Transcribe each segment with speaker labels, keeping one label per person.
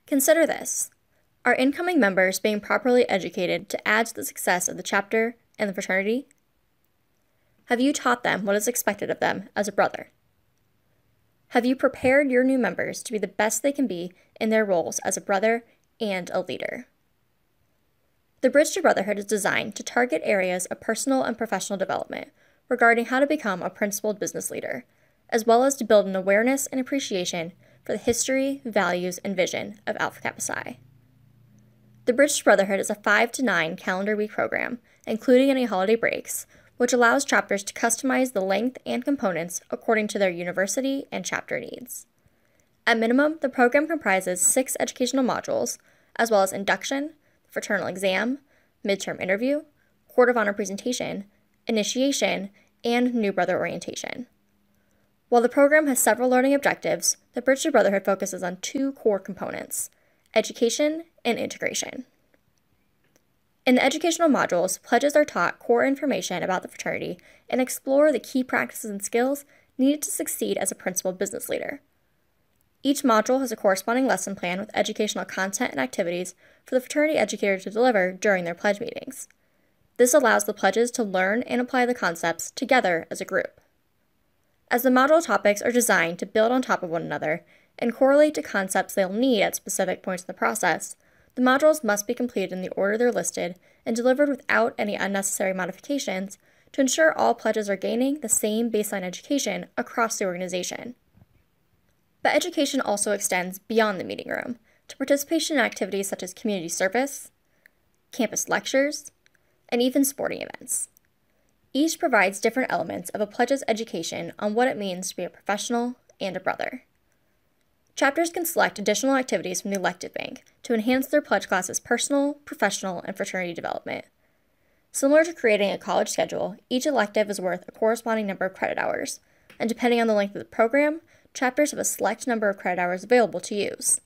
Speaker 1: Consider this. Are incoming members being properly educated to add to the success of the chapter and the fraternity? Have you taught them what is expected of them as a brother? Have you prepared your new members to be the best they can be in their roles as a brother and a leader? The Bridge to Brotherhood is designed to target areas of personal and professional development regarding how to become a principled business leader, as well as to build an awareness and appreciation for the history, values, and vision of Alpha Kappa Psi. The Bridge to Brotherhood is a 5 to 9 calendar week program, including any holiday breaks, which allows chapters to customize the length and components according to their university and chapter needs. At minimum, the program comprises 6 educational modules, as well as induction, fraternal exam, midterm interview, court of honor presentation, initiation, and new brother orientation. While the program has several learning objectives, the Bridge to Brotherhood focuses on 2 core components: education and integration. In the educational modules, pledges are taught core information about the fraternity and explore the key practices and skills needed to succeed as a principled business leader. Each module has a corresponding lesson plan with educational content and activities for the fraternity educator to deliver during their pledge meetings. This allows the pledges to learn and apply the concepts together as a group. As the module topics are designed to build on top of one another and correlate to concepts they'll need at specific points in the process, the modules must be completed in the order they're listed and delivered without any unnecessary modifications to ensure all pledges are gaining the same baseline education across the organization. But education also extends beyond the meeting room to participation in activities such as community service, campus lectures, and even sporting events. Each provides different elements of a pledge's education on what it means to be a professional and a brother. Chapters can select additional activities from the Elective Bank to enhance their pledge class's personal, professional, and fraternity development. Similar to creating a college schedule, each elective is worth a corresponding number of credit hours, and depending on the length of the program, chapters have a select number of credit hours available to use.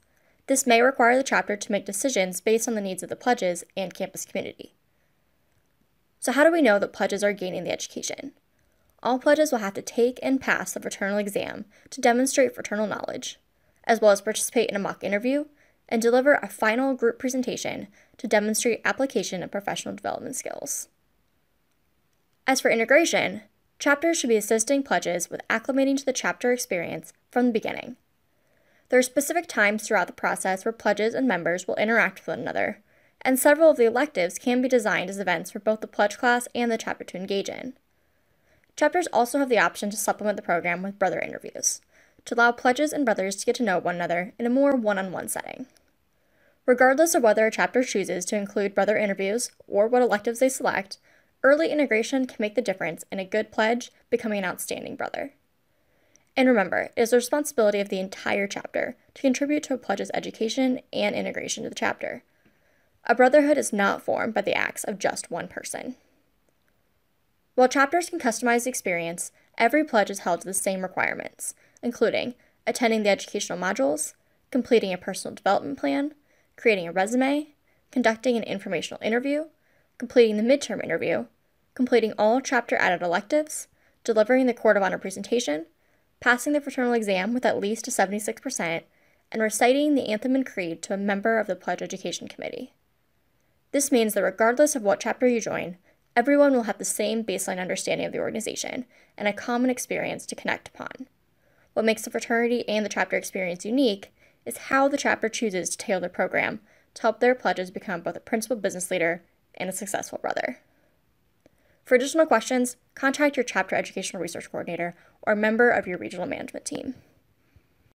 Speaker 1: This may require the chapter to make decisions based on the needs of the pledges and campus community. So how do we know that pledges are gaining the education? All pledges will have to take and pass the fraternal exam to demonstrate fraternal knowledge, as well as participate in a mock interview and deliver a final group presentation to demonstrate application of professional development skills. As for integration, chapters should be assisting pledges with acclimating to the chapter experience from the beginning. There are specific times throughout the process where pledges and members will interact with one another, and several of the electives can be designed as events for both the pledge class and the chapter to engage in. Chapters also have the option to supplement the program with brother interviews, to allow pledges and brothers to get to know one another in a more one-on-one setting. Regardless of whether a chapter chooses to include brother interviews or what electives they select, early integration can make the difference in a good pledge becoming an outstanding brother. And remember, it is the responsibility of the entire chapter to contribute to a pledge's education and integration to the chapter. A brotherhood is not formed by the acts of just one person. While chapters can customize the experience, every pledge is held to the same requirements, including attending the educational modules, completing a personal development plan, creating a resume, conducting an informational interview, completing the midterm interview, completing all chapter-added electives, delivering the court of honor presentation, passing the fraternal exam with at least a 76%, and reciting the anthem and creed to a member of the Pledge Education Committee. This means that regardless of what chapter you join, everyone will have the same baseline understanding of the organization and a common experience to connect upon. What makes the fraternity and the chapter experience unique is how the chapter chooses to tailor their program to help their pledges become both a principled business leader and a successful brother. For additional questions, contact your chapter educational research coordinator or a member of your regional management team.